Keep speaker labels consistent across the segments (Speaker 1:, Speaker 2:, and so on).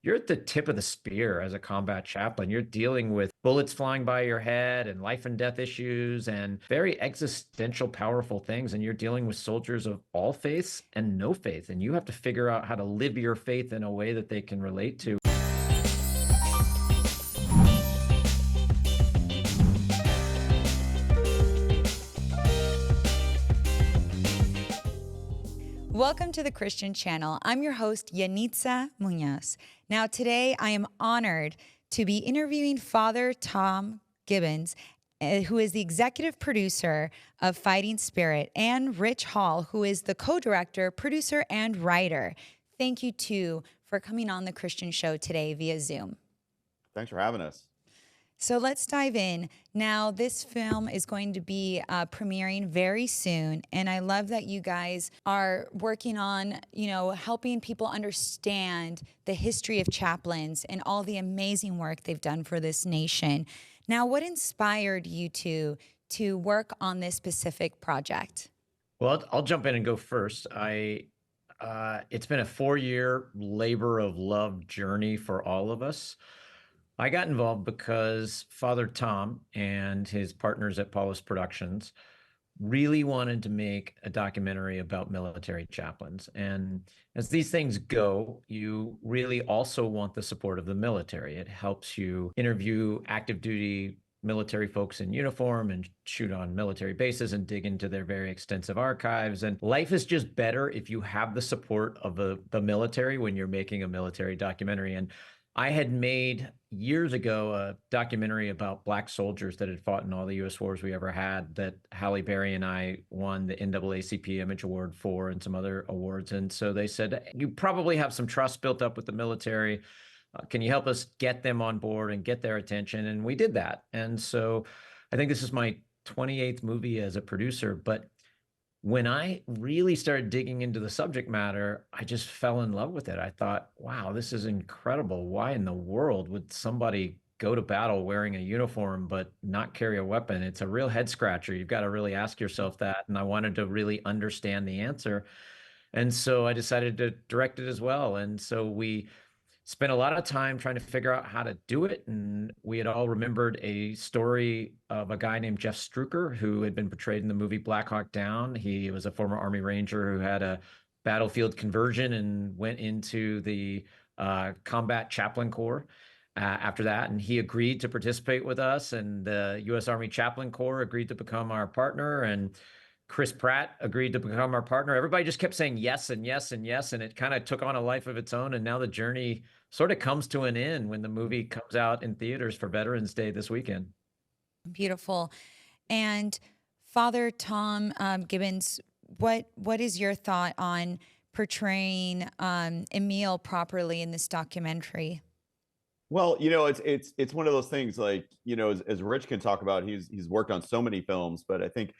Speaker 1: you're at the tip of the spear as a combat chaplain. You're dealing with bullets flying by your head and life and death issues and very existential, powerful things. And you're dealing with soldiers of all faiths and no faith. And you have to figure out how to live your faith in a way that they can relate to.
Speaker 2: Welcome to the Christian Channel. I'm your host, Yanitza Munoz. Now, today I am honored to be interviewing Father Tom Gibbons, who is the executive producer of Fighting Spirit, and Rich Hall, who is the co-director, producer, and writer. Thank you, too, for coming on the Christian Show today via Zoom.
Speaker 3: Thanks for having us.
Speaker 2: So let's dive in. Now, this film is going to be premiering very soon, and I love that you guys are working on, helping people understand the history of chaplains and all the amazing work they've done for this nation. Now, what inspired you to work on this specific project?
Speaker 1: Well, I'll jump in and go first. It's been a 4-year labor of love journey for all of us. I got involved because Father Tom and his partners at Paulus Productions really wanted to make a documentary about military chaplains. And as these things go, you really also want the support of the military. It helps you interview active duty military folks in uniform and shoot on military bases and dig into their very extensive archives. And life is just better if you have the support of the military when you're making a military documentary. And I had made years ago a documentary about Black soldiers that had fought in all the U.S. wars we ever had that Halle Berry and I won the NAACP Image Award for and some other awards. And so they said, you probably have some trust built up with the military. Can you help us get them on board and get their attention? And we did that. And so I think this is my 28th movie as a producer, but when I really started digging into the subject matter, I just fell in love with it. I thought, wow, this is incredible. Why in the world would somebody go to battle wearing a uniform but not carry a weapon? It's a real head scratcher. You've got to really ask yourself that. And I wanted to really understand the answer. And so I decided to direct it as well. And so we spent a lot of time trying to figure out how to do it. And we had all remembered a story of a guy named Jeff Struecker, who had been portrayed in the movie Black Hawk Down. He was a former Army Ranger who had a battlefield conversion and went into the combat chaplain corps after that. And he agreed to participate with us, and the U.S. Army Chaplain Corps agreed to become our partner. And Chris Pratt agreed to become our partner. Everybody just kept saying yes and yes and yes, and it kind of took on a life of its own. And now the journey sort of comes to an end when the movie comes out in theaters for Veterans Day this weekend.
Speaker 2: Beautiful. And Father Tom Gibbons, what is your thought on portraying Emil properly in this documentary?
Speaker 3: Well, it's one of those things like, as Rich can talk about, he's worked on so many films, but I think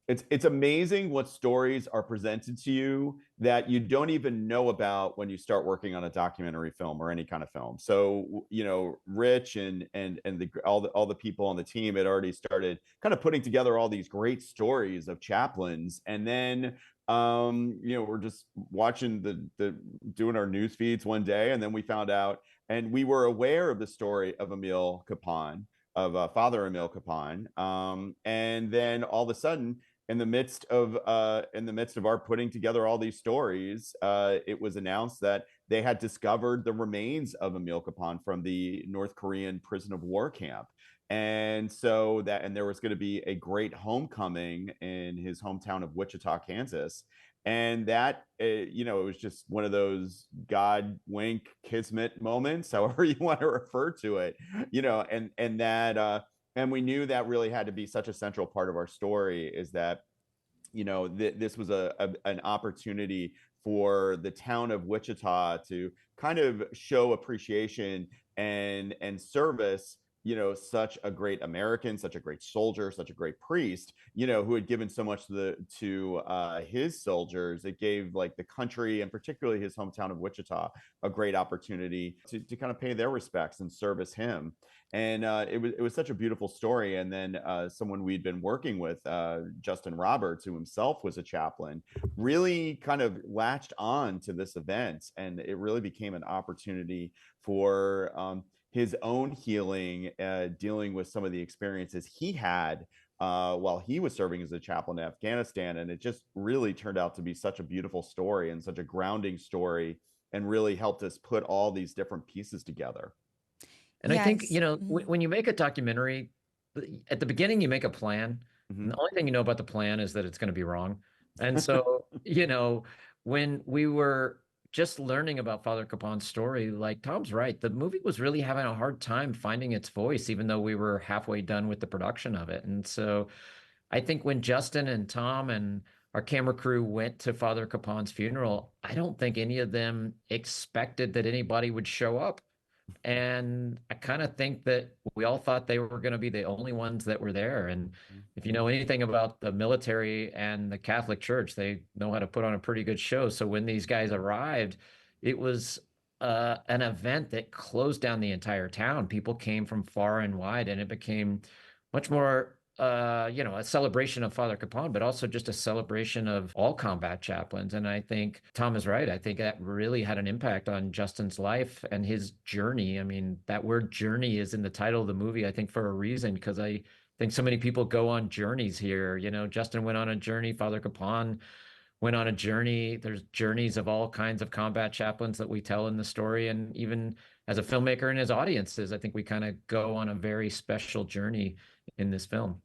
Speaker 3: it's amazing what stories are presented to you that you don't even know about when you start working on a documentary film or any kind of film. So, Rich and all the people on the team had already started kind of putting together all these great stories of chaplains. And then we're just watching the doing our news feeds one day, and then we found out, and we were aware of the story of Emil Kapaun, of Father Emil Kapaun, and then all of a sudden, in the midst of our putting together all these stories, it was announced that they had discovered the remains of Emil Kapaun from the North Korean prison of war camp. And so there was going to be a great homecoming in his hometown of Wichita, Kansas. And that, it was just one of those God wink kismet moments, however you want to refer to it, and we knew that really had to be such a central part of our story, is that, this was an opportunity for the town of Wichita to kind of show appreciation and service such a great American, such a great soldier, such a great priest, who had given so much to his soldiers. It gave like the country, and particularly his hometown of Wichita, a great opportunity to kind of pay their respects and service him. And it was such a beautiful story. And then someone we'd been working with, Justin Roberts, who himself was a chaplain, really kind of latched on to this event, and it really became an opportunity for his own healing, dealing with some of the experiences he had while he was serving as a chaplain in Afghanistan. And it just really turned out to be such a beautiful story and such a grounding story, and really helped us put all these different pieces together.
Speaker 1: And I think,
Speaker 2: Yes.
Speaker 1: when you make a documentary, at the beginning, you make a plan. And the only thing you know about the plan is that it's going to be wrong. And so, when we were just learning about Father Kapaun's story, like Tom's right, the movie was really having a hard time finding its voice, even though we were halfway done with the production of it. And so I think when Justin and Tom and our camera crew went to Father Kapaun's funeral, I don't think any of them expected that anybody would show up. And I kind of think that we all thought they were going to be the only ones that were there. And if you know anything about the military and the Catholic Church, they know how to put on a pretty good show. So when these guys arrived, it was an event that closed down the entire town. People came from far and wide, and it became much more a celebration of Father Capone, but also just a celebration of all combat chaplains. And I think Tom is right. I think that really had an impact on Justin's life and his journey. I mean, that word journey is in the title of the movie, I think, for a reason, because I think so many people go on journeys here. Justin went on a journey, Father Capone went on a journey. There's journeys of all kinds of combat chaplains that we tell in the story. And even as a filmmaker and as audiences, I think we kind of go on a very special journey in this film.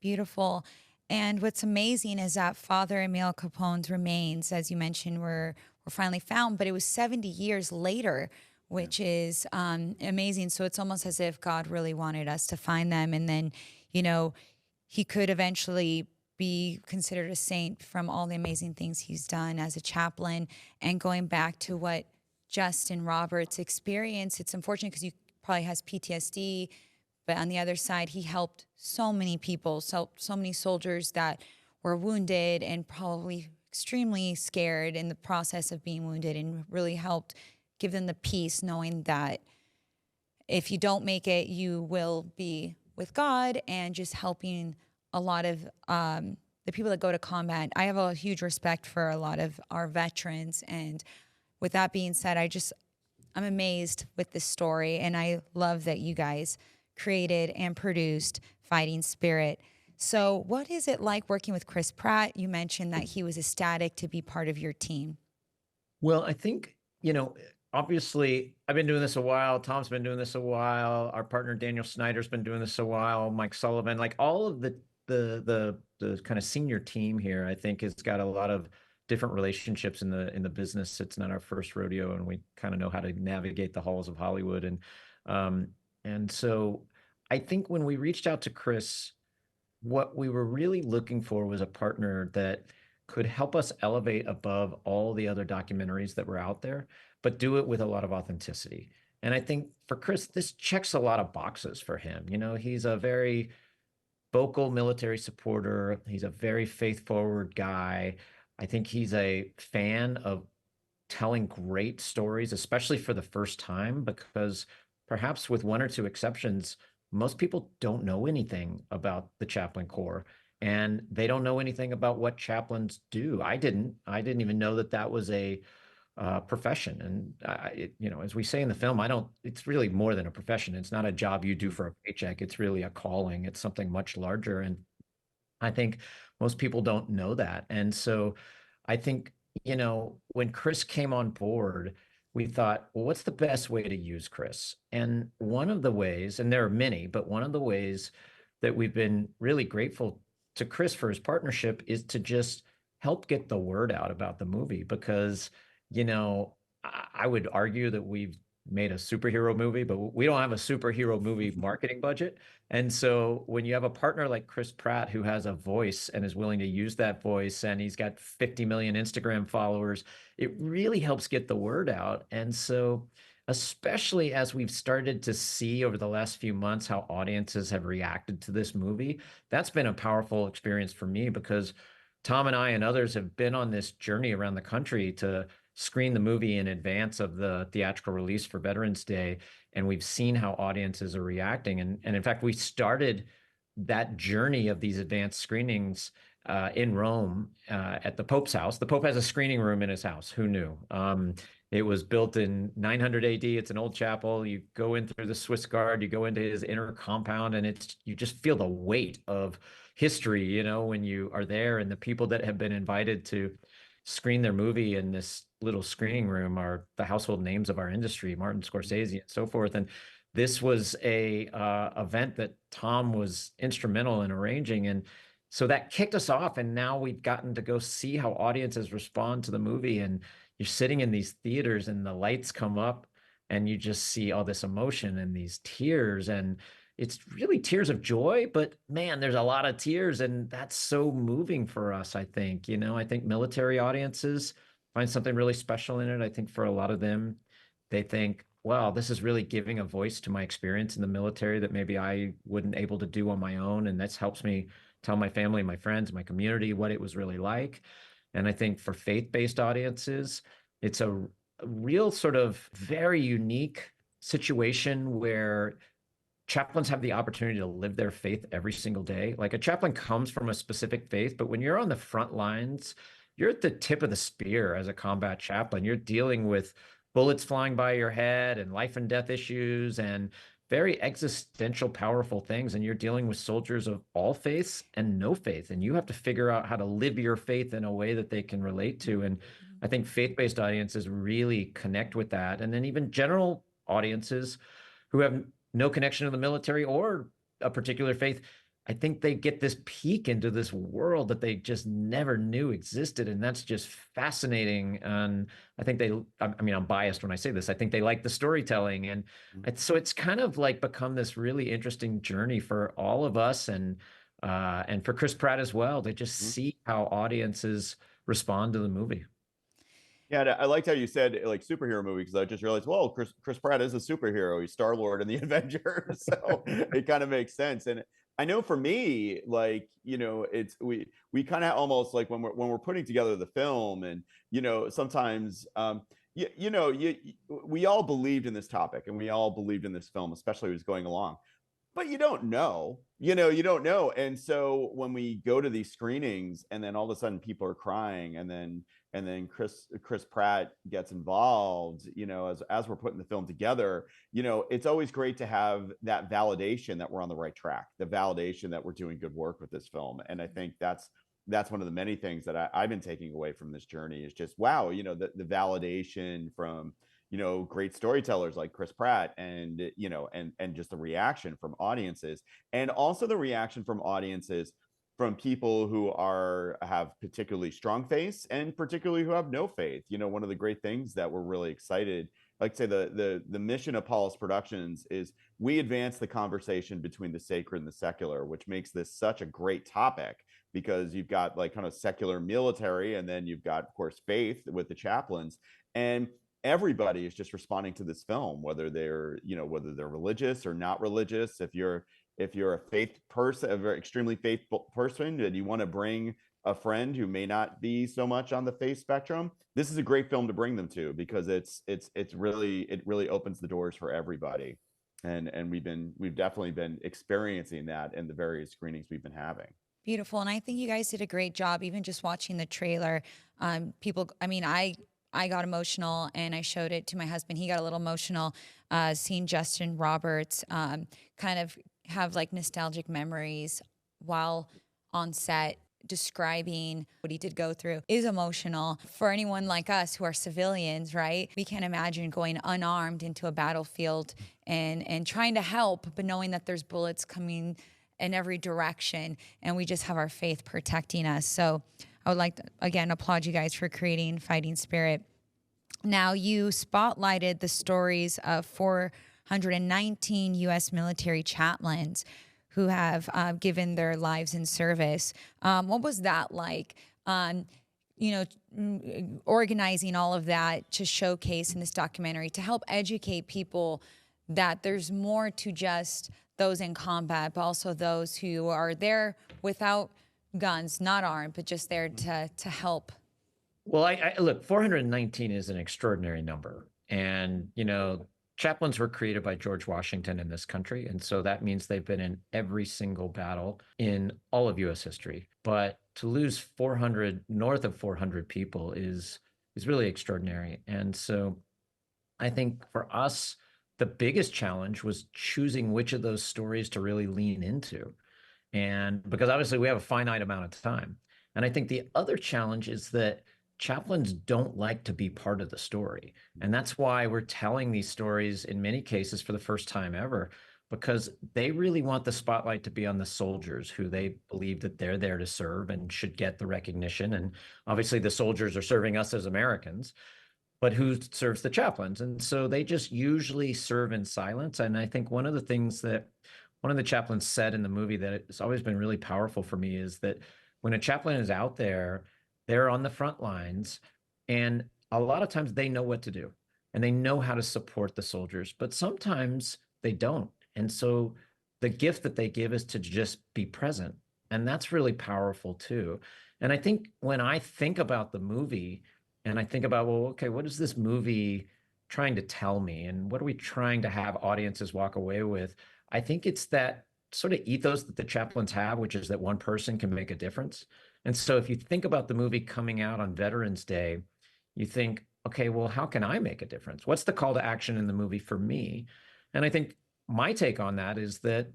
Speaker 2: Beautiful. And what's amazing is that Father Emil Kapaun's remains, as you mentioned, were finally found, but it was 70 years later, which is amazing. So it's almost as if God really wanted us to find them. And then, he could eventually be considered a saint from all the amazing things he's done as a chaplain. And going back to what Justin Roberts experienced, it's unfortunate because he probably has PTSD. But on the other side, he helped so many people, so many soldiers that were wounded and probably extremely scared in the process of being wounded, and really helped give them the peace knowing that if you don't make it, you will be with God, and just helping a lot of the people that go to combat. I have a huge respect for a lot of our veterans. And with that being said, I'm amazed with this story, and I love that you guys created and produced Fighting Spirit. So what is it like working with Chris Pratt? You mentioned that he was ecstatic to be part of your team.
Speaker 1: Well, I think, obviously I've been doing this a while. Tom's been doing this a while. Our partner Daniel Snyder's been doing this a while. Mike Sullivan, like all of the kind of senior team here, I think has got a lot of different relationships in the business. It's not our first rodeo, and we kind of know how to navigate the halls of Hollywood. And so I think when we reached out to Chris, what we were really looking for was a partner that could help us elevate above all the other documentaries that were out there, but do it with a lot of authenticity. And I think for Chris, this checks a lot of boxes for him. He's a very vocal military supporter. He's a very faith-forward guy. I think he's a fan of telling great stories, especially for the first time, because perhaps with one or two exceptions, most people don't know anything about the chaplain corps, and they don't know anything about what chaplains do. I didn't even know that was a profession. And as we say in the film, it's really more than a profession. It's not a job you do for a paycheck. It's really a calling. It's something much larger. And I think most people don't know that. And so I think, when Chris came on board, we thought, well, what's the best way to use Chris? And one of the ways, and there are many, but one of the ways that we've been really grateful to Chris for his partnership is to just help get the word out about the movie. Because, I would argue that we've made a superhero movie, but we don't have a superhero movie marketing budget. And so when you have a partner like Chris Pratt who has a voice and is willing to use that voice, and he's got 50 million Instagram followers, it really helps get the word out. And so especially as we've started to see over the last few months how audiences have reacted to this movie, that's been a powerful experience for me, because Tom and I and others have been on this journey around the country to screen the movie in advance of the theatrical release for Veterans Day, and we've seen how audiences are reacting. And in fact, we started that journey of these advanced screenings in Rome at the Pope's house. The Pope has a screening room in his house. Who knew? It was built in 900 AD. It's an old chapel. You go in through the Swiss Guard, you go into his inner compound, and you just feel the weight of history, when you are there. And the people that have been invited to screen their movie in this little screening room are the household names of our industry, Martin Scorsese and so forth. And this was a event that Tom was instrumental in arranging. And so that kicked us off. And now we've gotten to go see how audiences respond to the movie. And you're sitting in these theaters and the lights come up and you just see all this emotion and these tears. And it's really tears of joy, but man, there's a lot of tears, and that's so moving for us, I think. I think military audiences find something really special in it. I think for a lot of them, they think, wow, this is really giving a voice to my experience in the military that maybe I wouldn't able to do on my own. And this helps me tell my family, my friends, my community what it was really like. And I think for faith-based audiences, it's a real sort of very unique situation where chaplains have the opportunity to live their faith every single day. Like, a chaplain comes from a specific faith, but when you're on the front lines, you're at the tip of the spear as a combat chaplain. You're dealing with bullets flying by your head and life and death issues and very existential, powerful things. And you're dealing with soldiers of all faiths and no faith. And you have to figure out how to live your faith in a way that they can relate to. And I think faith-based audiences really connect with that. And then even general audiences who have no connection to the military or a particular faith, I think they get this peek into this world that they just never knew existed. And that's just fascinating. And I think I'm biased when I say this. I think they like the storytelling. And so it's kind of like become this really interesting journey for all of us, and for Chris Pratt as well, to just see how audiences respond to the movie.
Speaker 3: Yeah, and I liked how you said like superhero movie, because I just realized, well, Chris Pratt is a superhero. He's Star-Lord in the Avengers, so it kind of makes sense. And I know for me, like, it's we kind of almost like when we're putting together the film, and sometimes we all believed in this topic and we all believed in this film, especially as it was going along. But you don't know, you don't know. And so when we go to these screenings and then all of a sudden people are crying, and then Chris Pratt gets involved, as we're putting the film together, it's always great to have that validation that we're on the right track, the validation that we're doing good work with this film. And I think that's one of the many things that I've been taking away from this journey, is just, wow, the validation from, great storytellers like Chris Pratt, and, and just the reaction from audiences, and also the reaction from audiences from people who have particularly strong faiths and particularly who have no faith. One of the great things that we're really excited, like say the mission of Paulus Productions is we advance the conversation between the sacred and the secular, which makes this such a great topic, because you've got like kind of secular military, and then you've got, of course, faith with the chaplains, and everybody is just responding to this film, whether they're religious or not religious. If you're a faith person, a very extremely faithful person, and you want to bring a friend who may not be so much on the faith spectrum, this is a great film to bring them to, because it really opens the doors for everybody. And we've definitely been experiencing that in the various screenings we've been having.
Speaker 2: Beautiful. And I think you guys did a great job, even just watching the trailer. I got emotional, and I showed it to my husband. He got a little emotional seeing Justin Roberts kind of have like nostalgic memories while on set, describing what he did go through is emotional for anyone like us who are civilians, right? We can't imagine going unarmed into a battlefield and trying to help, but knowing that there's bullets coming in every direction, and we just have our faith protecting us. So I would like to, again, applaud you guys for creating fighting spirit. Now, you spotlighted the stories of 419 U.S. military chaplains who have given their lives in service. What was that like? Organizing all of that to showcase in this documentary to help educate people that there's more to just those in combat, but also those who are there without guns, not armed, but just there to help.
Speaker 1: Well, I look, 419 is an extraordinary number. And, chaplains were created by George Washington in this country. And so that means they've been in every single battle in all of US history. But to lose 400, north of 400 people is really extraordinary. And so I think for us, the biggest challenge was choosing which of those stories to really lean into. And because obviously we have a finite amount of time. And I think the other challenge is that chaplains don't like to be part of the story. And that's why we're telling these stories in many cases for the first time ever, because they really want the spotlight to be on the soldiers who they believe that they're there to serve and should get the recognition. And obviously the soldiers are serving us as Americans, but who serves the chaplains? And so they just usually serve in silence. And I think one of the things that one of the chaplains said in the movie that has always been really powerful for me is that when a chaplain is out there, they're on the front lines, and a lot of times they know what to do and they know how to support the soldiers, but sometimes they don't. And so the gift that they give is to just be present. And that's really powerful too. And I think when I think about the movie and I think about, well, okay, what is this movie trying to tell me? And what are we trying to have audiences walk away with? I think it's that sort of ethos that the chaplains have, which is that one person can make a difference. And so if you think about the movie coming out on Veterans Day, you think, okay, well, how can I make a difference? What's the call to action in the movie for me? And I think my take on that is that,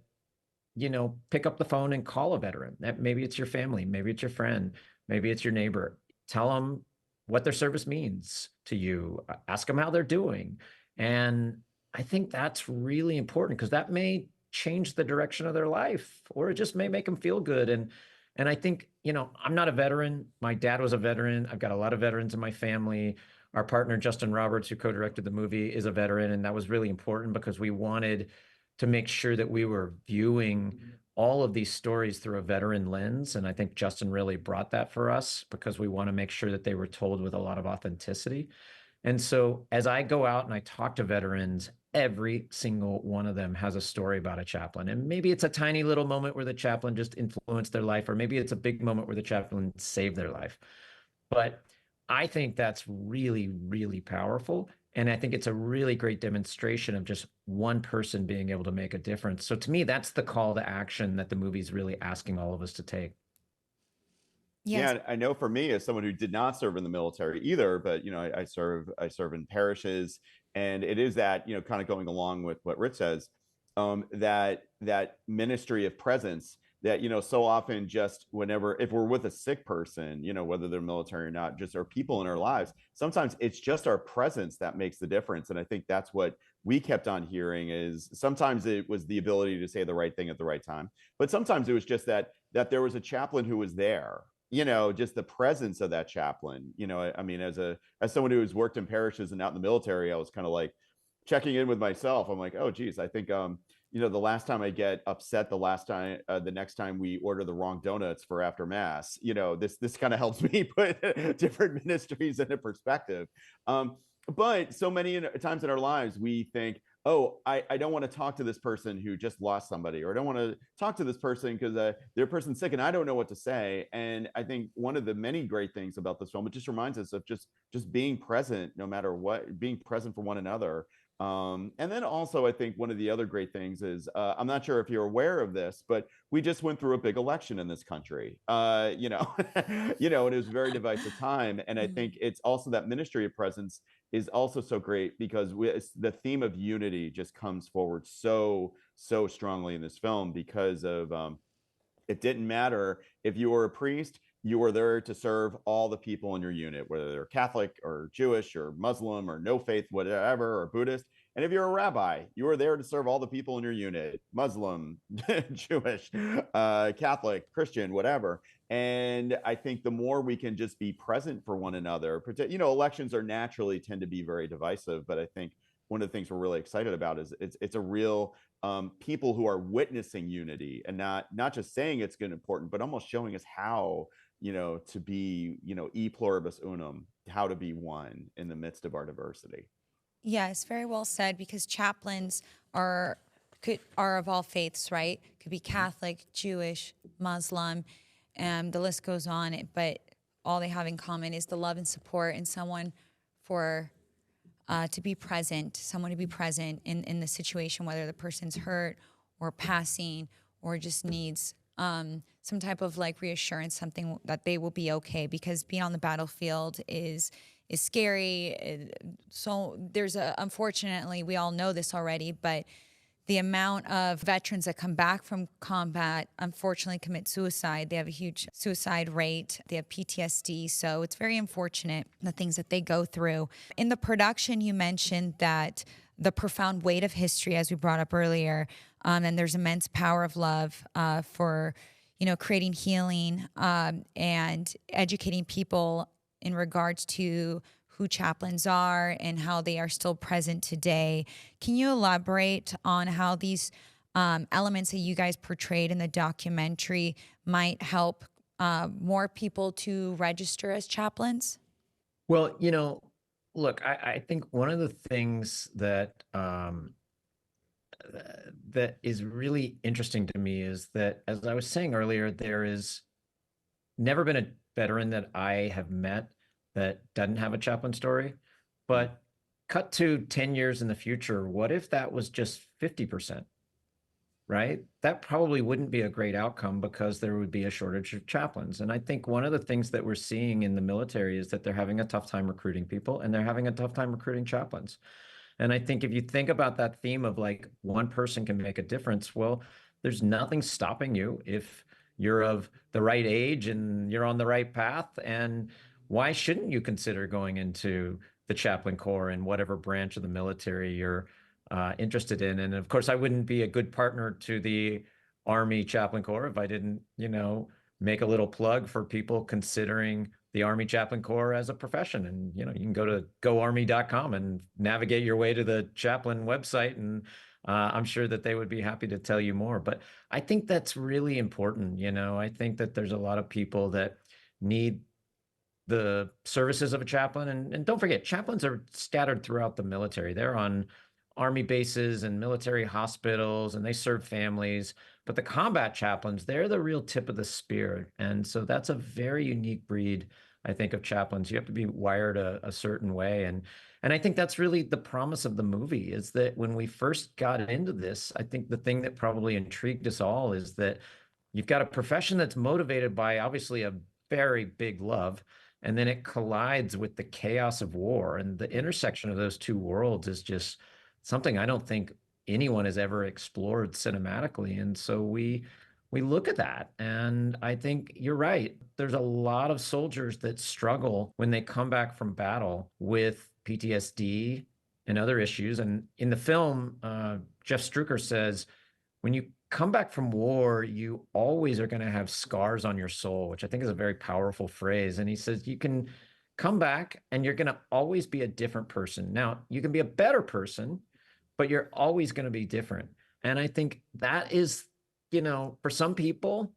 Speaker 1: pick up the phone and call a veteran. Maybe it's your family, maybe it's your friend, maybe it's your neighbor. Tell them what their service means to you. Ask them how they're doing. And I think that's really important because that may change the direction of their life, or it just may make them feel good. And I think, I'm not a veteran. My dad was a veteran. I've got a lot of veterans in my family. Our partner, Justin Roberts, who co-directed the movie, is a veteran. And that was really important because we wanted to make sure that we were viewing all of these stories through a veteran lens. And I think Justin really brought that for us because we want to make sure that they were told with a lot of authenticity. And so as I go out and I talk to veterans, every single one of them has a story about a chaplain. And maybe it's a tiny little moment where the chaplain just influenced their life, or maybe it's a big moment where the chaplain saved their life. But I think that's really, really powerful. And I think it's a really great demonstration of just one person being able to make a difference. So to me, that's the call to action that the movie's really asking all of us to take.
Speaker 2: Yes.
Speaker 3: Yeah, I know for me as someone who did not serve in the military either, but I serve in parishes, and it is that, kind of going along with what Rich says, that ministry of presence that, so often just whenever, if we're with a sick person, whether they're military or not, just our people in our lives, sometimes it's just our presence that makes the difference. And I think that's what we kept on hearing is sometimes it was the ability to say the right thing at the right time, but sometimes it was just that there was a chaplain who was there, just the presence of that chaplain. I mean, as someone who's worked in parishes and out in the military, I was kind of like checking in with myself. I'm like, oh geez, I think the last time I get upset, the next time we order the wrong donuts for after mass, this kind of helps me put different ministries into perspective. But so many times in our lives we think, oh, I don't want to talk to this person who just lost somebody, or I don't want to talk to this person because their person's sick and I don't know what to say. And I think one of the many great things about this film, it just reminds us of just being present, no matter what, being present for one another. And then also, I think one of the other great things is, I'm not sure if you're aware of this, but we just went through a big election in this country, and it was a very divisive time. And I think it's also that ministry of presence is also so great because the theme of unity just comes forward so strongly in this film because of it didn't matter if you were a priest, you were there to serve all the people in your unit, whether they're Catholic or Jewish or Muslim or no faith, whatever, or Buddhist. And if you're a rabbi, you are there to serve all the people in your unit, Muslim, Jewish, Catholic, Christian, whatever. And I think the more we can just be present for one another, elections are naturally tend to be very divisive, but I think one of the things we're really excited about is it's a real people who are witnessing unity and not just saying it's good and important, but almost showing us how, to be, e pluribus unum, how to be one in the midst of our diversity.
Speaker 2: Yes, very well said, because chaplains are of all faiths, right? Could be Catholic, Jewish, Muslim, and the list goes on. But all they have in common is the love and support and someone for to be present, someone to be present in the situation, whether the person's hurt or passing or just needs some type of like reassurance, something that they will be okay, because being on the battlefield is scary. So unfortunately, we all know this already, but the amount of veterans that come back from combat unfortunately commit suicide. They have a huge suicide rate. They have PTSD. So it's very unfortunate, the things that they go through. In the production, you mentioned that the profound weight of history, as we brought up earlier, and there's immense power of love for, creating healing and educating people in regards to who chaplains are and how they are still present today. Can you elaborate on how these elements that you guys portrayed in the documentary might help more people to register as chaplains?
Speaker 1: Well, look, I think one of the things that that is really interesting to me is that, as I was saying earlier, there is never been a veteran that I have met that doesn't have a chaplain story. But cut to 10 years in the future, what if that was just 50%? Right? That probably wouldn't be a great outcome, because there would be a shortage of chaplains. And I think one of the things that we're seeing in the military is that they're having a tough time recruiting people, and they're having a tough time recruiting chaplains. And I think if you think about that theme of like one person can make a difference, well, there's nothing stopping you if you're of the right age and you're on the right path. And why shouldn't you consider going into the chaplain corps in whatever branch of the military you're interested in? And of course, I wouldn't be a good partner to the Army Chaplain Corps if I didn't, make a little plug for people considering the Army Chaplain Corps as a profession. And, you can go to goarmy.com and navigate your way to the chaplain website. And I'm sure that they would be happy to tell you more. But I think that's really important. I think that there's a lot of people that need the services of a chaplain. And don't forget, chaplains are scattered throughout the military. They're on Army bases and military hospitals, and they serve families. But the combat chaplains, they're the real tip of the spear. And so that's a very unique breed, I think, of chaplains. You have to be wired a certain way. And I think that's really the promise of the movie, is that when we first got into this, I think the thing that probably intrigued us all is that you've got a profession that's motivated by obviously a very big love, and then it collides with the chaos of war. And the intersection of those two worlds is just something I don't think anyone has ever explored cinematically. And so we look at that, and I think you're right. There's a lot of soldiers that struggle when they come back from battle with PTSD and other issues. And in the film, Jeff Strucker says, when you come back from war, you always are going to have scars on your soul, which I think is a very powerful phrase. And he says, you can come back and you're going to always be a different person. Now, you can be a better person, but you're always going to be different. And I think that is, for some people,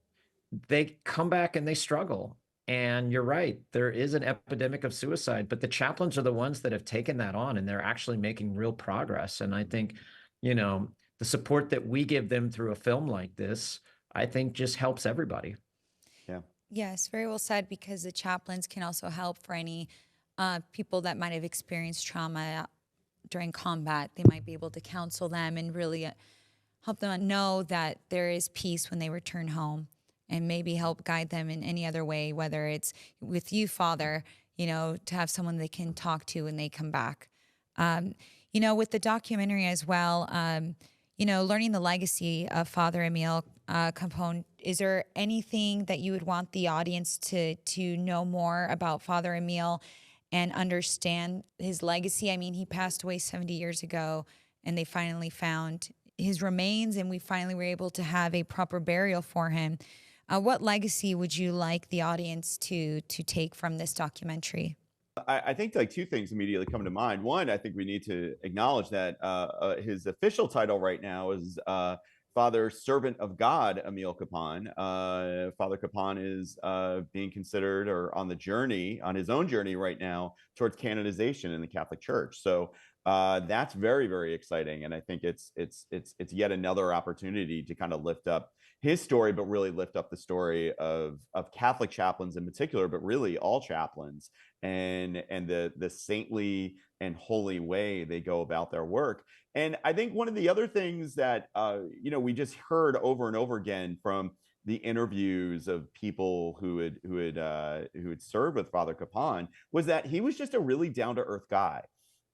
Speaker 1: they come back and they struggle. And you're right, there is an epidemic of suicide, but the chaplains are the ones that have taken that on, and they're actually making real progress. And I think, the support that we give them through a film like this, I think just helps everybody.
Speaker 3: Yeah.
Speaker 2: Yes, very well said, because the chaplains can also help for any people that might have experienced trauma during combat. They might be able to counsel them and really help them know that there is peace when they return home, and maybe help guide them in any other way, whether it's with you, Father, to have someone they can talk to when they come back. With the documentary as well, learning the legacy of Father Emil Kapaun, is there anything that you would want the audience to know more about Father Emil and understand his legacy? I mean, he passed away 70 years ago, and they finally found his remains, and we finally were able to have a proper burial for him. What legacy would you like the audience to take from this documentary?
Speaker 3: I think like two things immediately come to mind. One, I think we need to acknowledge that his official title right now is Father Servant of God, Emil Kapaun. Father Kapaun is being considered or on his own journey right now towards canonization in the Catholic Church. So that's very, very exciting, and I think it's yet another opportunity to kind of lift up his story, but really lift up the story of Catholic chaplains in particular, but really all chaplains, and the saintly and holy way they go about their work. And I think one of the other things that we just heard over and over again from the interviews of people who had served with Father Capon was that he was just a really down to earth guy.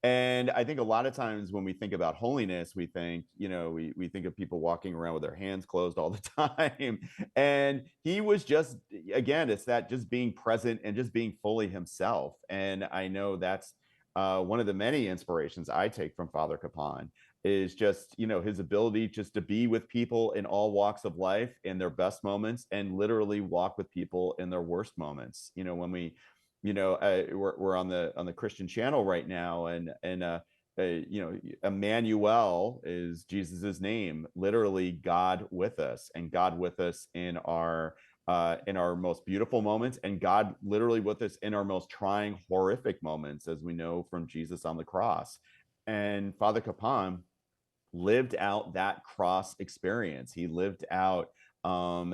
Speaker 3: And I think a lot of times when we think about holiness, we think, we think of people walking around with their hands closed all the time. And he was just, again, it's that just being present and just being fully himself. And I know that's one of the many inspirations I take from Father Capon is just, his ability just to be with people in all walks of life in their best moments and literally walk with people in their worst moments. When we we're on the Christian channel right now, and Emmanuel is Jesus's name, literally God with us, and God with us in our most beautiful moments, and God literally with us in our most trying, horrific moments, as we know from Jesus on the cross. And Father Capon lived out that cross experience. He lived out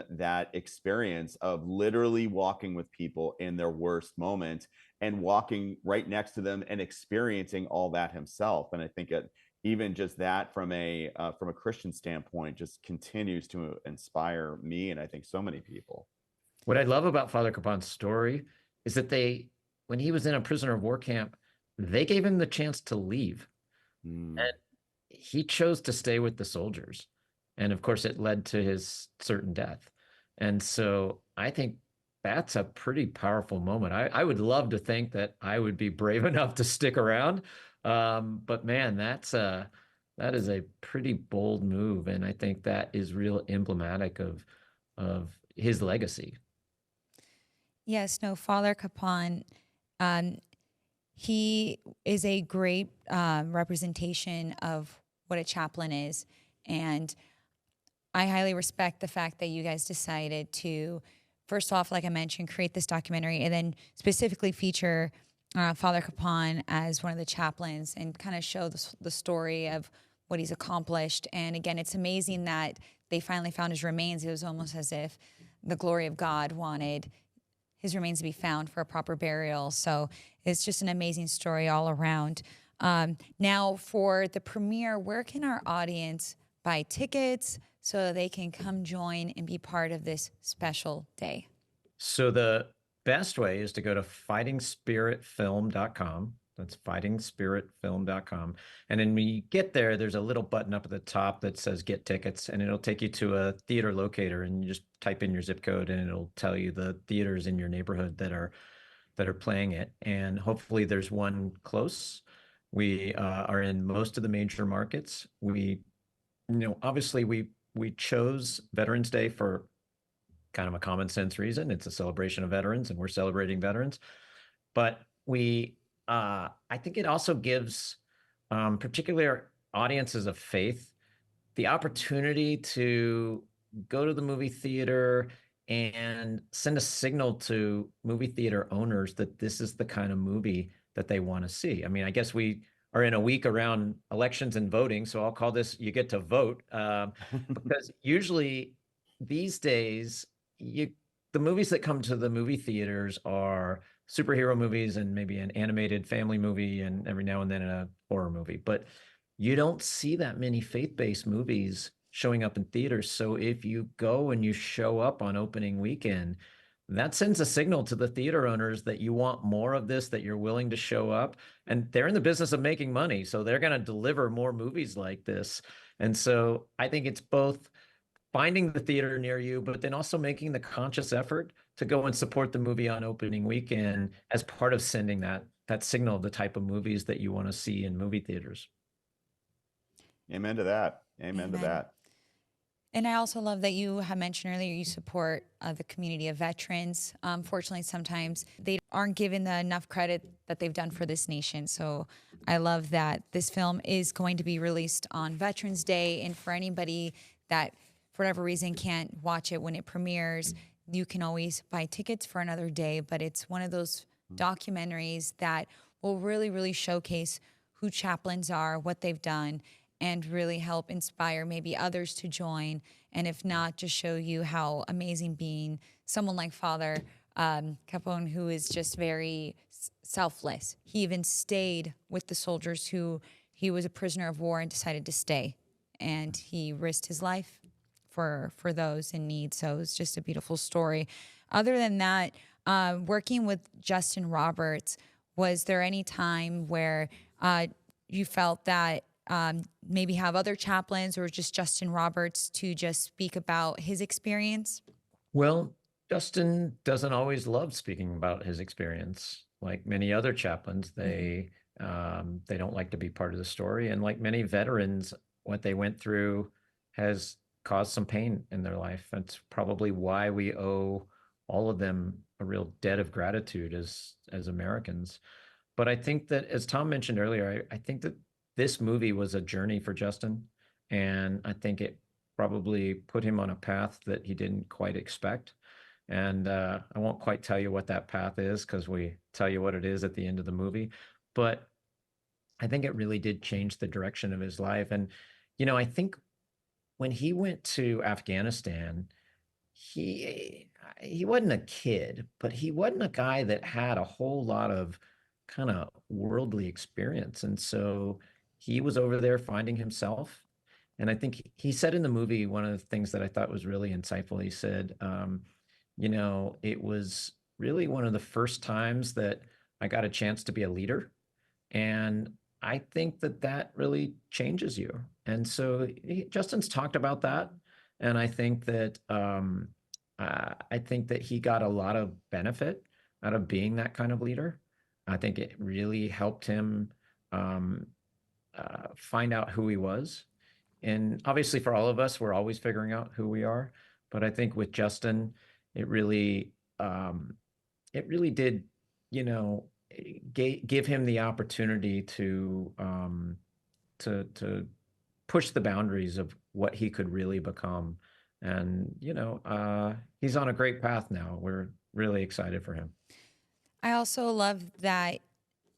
Speaker 3: that experience of literally walking with people in their worst moment and walking right next to them and experiencing all that himself. And I think even just that from a Christian standpoint just continues to inspire me, and I think so many people.
Speaker 1: What I love about Father Capon's story is that when he was in a prisoner of war camp, they gave him the chance to leave. And he chose to stay with the soldiers. And of course, it led to his certain death. And so I think that's a pretty powerful moment. I would love to think that I would be brave enough to stick around. But man, that is a pretty bold move. And I think that is real emblematic of his legacy.
Speaker 2: Yes, no, Father Capon, he is a great representation of what a chaplain is. And I highly respect the fact that you guys decided to, first off, like I mentioned, create this documentary and then specifically feature Father Capon as one of the chaplains and kind of show the story of what he's accomplished. And again, it's amazing that they finally found his remains. It was almost as if the glory of God wanted his remains to be found for a proper burial. So it's just an amazing story all around. Now, for the premiere, where can our audience buy tickets so they can come join and be part of this special day?
Speaker 1: So the best way is to go to fightingspiritfilm.com. That's fightingspiritfilm.com. And then when you get there, there's a little button up at the top that says get tickets, and it'll take you to a theater locator, and you just type in your zip code and it'll tell you the theaters in your neighborhood that are playing it. And hopefully there's one close. We are in most of the major markets. Obviously we chose Veterans Day for kind of a common sense reason. It's a celebration of veterans, and we're celebrating veterans. But I think it also gives particularly audiences of faith the opportunity to go to the movie theater and send a signal to movie theater owners that this is the kind of movie that they want to see. I mean, I guess we are in a week around elections and voting, so I'll call this "You Get to Vote," because usually these days, the movies that come to the movie theaters are superhero movies and maybe an animated family movie and every now and then a horror movie. But you don't see that many faith-based movies showing up in theaters. So if you go and you show up on opening weekend, that sends a signal to the theater owners that you want more of this, that you're willing to show up. And they're in the business of making money, so they're going to deliver more movies like this. And so I think it's both finding the theater near you, but then also making the conscious effort to go and support the movie on opening weekend as part of sending that signal of the type of movies that you want to see in movie theaters.
Speaker 3: Amen to that. Amen to
Speaker 2: Amen.
Speaker 3: that.
Speaker 2: And I also love that you have mentioned earlier you support the community of veterans. Fortunately, sometimes they aren't given the enough credit that they've done for this nation. So I love that this film is going to be released on Veterans Day. And for anybody that, for whatever reason, can't watch it when it premieres, you can always buy tickets for another day. But it's one of those documentaries that will really, really showcase who chaplains are, what they've done, and really help inspire maybe others to join. And if not, just show you how amazing being someone like Father Kapaun, who is just very selfless. He even stayed with the soldiers who he was a prisoner of war and decided to stay. And he risked his life for those in need. So it's just a beautiful story. Other than that, working with Justin Roberts, was there any time where you felt that maybe have other chaplains or just Justin Roberts to just speak about his experience?
Speaker 1: Well, Justin doesn't always love speaking about his experience. Like many other chaplains, they don't like to be part of the story. And like many veterans, what they went through has caused some pain in their life. That's probably why we owe all of them a real debt of gratitude as Americans. But I think that, as Tom mentioned earlier, I think that this movie was a journey for Justin, and I think it probably put him on a path that he didn't quite expect. And I won't quite tell you what that path is because we tell you what it is at the end of the movie. But I think it really did change the direction of his life. And, I think when he went to Afghanistan, he wasn't a kid, but he wasn't a guy that had a whole lot of kind of worldly experience. And so he was over there finding himself. And I think he said in the movie, one of the things that I thought was really insightful, he said, it was really one of the first times that I got a chance to be a leader. And I think that that really changes you. And so Justin's talked about that. And I think that he got a lot of benefit out of being that kind of leader. I think it really helped him um, find out who he was. And obviously, for all of us, we're always figuring out who we are. But I think with Justin, it really, um, it really did, you know, give him the opportunity to push the boundaries of what he could really become. And he's on a great path now. We're really excited for him.
Speaker 2: I also love that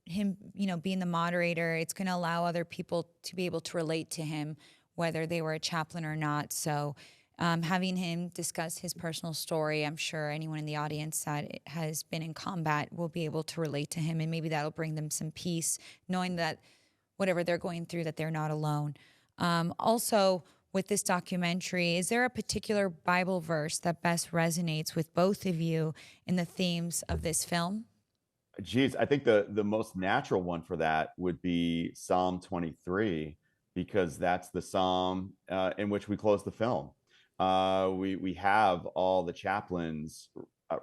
Speaker 2: him, being the moderator, it's going to allow other people to be able to relate to him, whether they were a chaplain or not. So, having him discuss his personal story, I'm sure anyone in the audience that has been in combat will be able to relate to him, and maybe that'll bring them some peace, knowing that whatever they're going through, that they're not alone. Also, with this documentary, is there a particular Bible verse that best resonates with both of you in the themes of this film?
Speaker 3: Geez, I think the most natural one for that would be Psalm 23, because that's the psalm in which we close the film. We have all the chaplains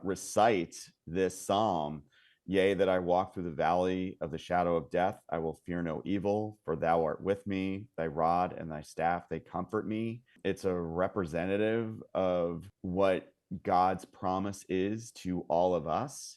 Speaker 3: recite this psalm. Yea, that I walk through the valley of the shadow of death, I will fear no evil, for thou art with me. Thy rod and thy staff, they comfort me. It's a representative of what God's promise is to all of us.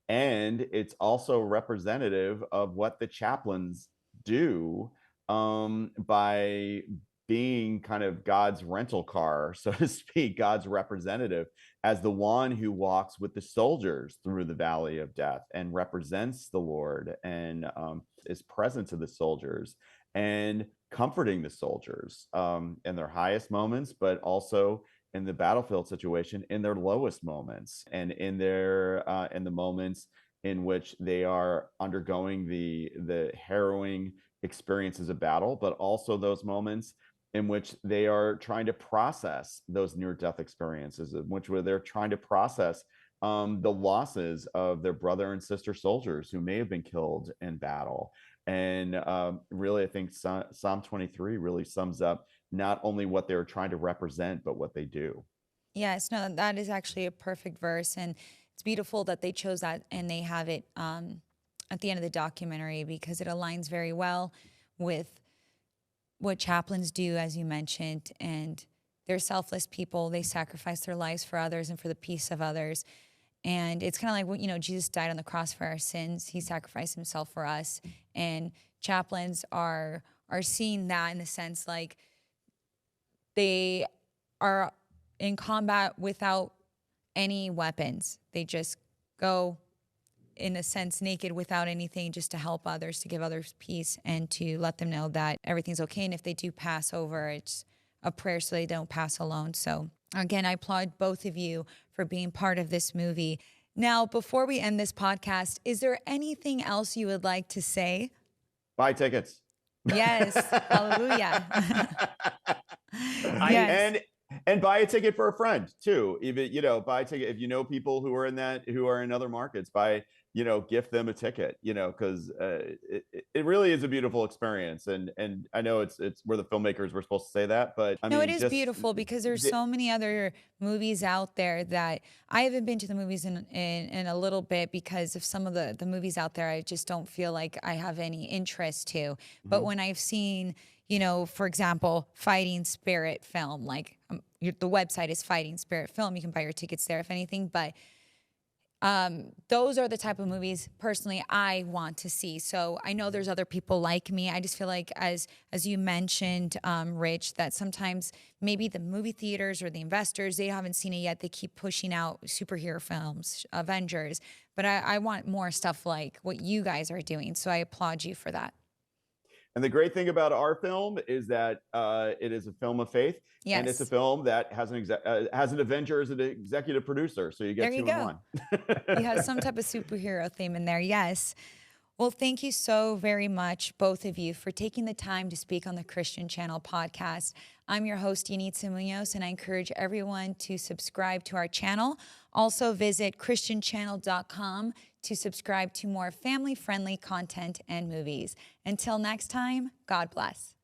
Speaker 3: And it's also representative of what the chaplains do by being kind of God's rental car, so to speak, God's representative, as the one who walks with the soldiers through the valley of death and represents the Lord and is present to the soldiers and comforting the soldiers in their highest moments, but also in the battlefield situation in their lowest moments and in the moments in which they are undergoing the harrowing experiences of battle, but also those moments in which they are trying to process those near-death experiences, in which they're trying to process the losses of their brother and sister soldiers who may have been killed in battle. And really, I think Psalm 23 really sums up not only what they're trying to represent, but what they do.
Speaker 2: Yes, no, that is actually a perfect verse. And it's beautiful that they chose that and they have it at the end of the documentary because it aligns very well with what chaplains do, as you mentioned, and they're selfless people. They sacrifice their lives for others and for the peace of others. And it's kind of like what, you know, Jesus died on the cross for our sins. He sacrificed himself for us. And chaplains are seeing that in the sense like they are in combat without any weapons. They just go, in a sense, naked without anything, just to help others, to give others peace, and to let them know that everything's okay. And if they do pass over, it's a prayer so they don't pass alone. So again, I applaud both of you for being part of this movie. Now, before we end this podcast, is there anything else you would like to say?
Speaker 3: Buy tickets.
Speaker 2: Yes. Hallelujah. Yes.
Speaker 3: And buy a ticket for a friend too. Even, you know, buy a ticket if you know people who are in other markets. Gift them a ticket. Because it really is a beautiful experience. And I know it's we're the filmmakers, we're supposed to say that, but I mean,
Speaker 2: it is beautiful because there's so many other movies out there that I haven't been to the movies in a little bit because of some of the movies out there. I just don't feel like I have any interest to. But when I've seen, for example, Fighting Spirit Film, like the website is Fighting Spirit Film. You can buy your tickets there, if anything. But those are the type of movies personally I want to see. So I know there's other people like me. I just feel like, as you mentioned, Rich, that sometimes maybe the movie theaters or the investors, they haven't seen it yet. They keep pushing out superhero films, Avengers. But I want more stuff like what you guys are doing. So I applaud you for that.
Speaker 3: And the great thing about our film is that it is a film of faith, and it's a film that has an Avenger as an executive producer. So you get two in one.
Speaker 2: You have some type of superhero theme in there. Yes. Well, thank you so very much, both of you, for taking the time to speak on the Christian Channel podcast. I'm your host, Yanitza Munoz, and I encourage everyone to subscribe to our channel. Also visit christianchannel.com to subscribe to more family-friendly content and movies. Until next time, God bless.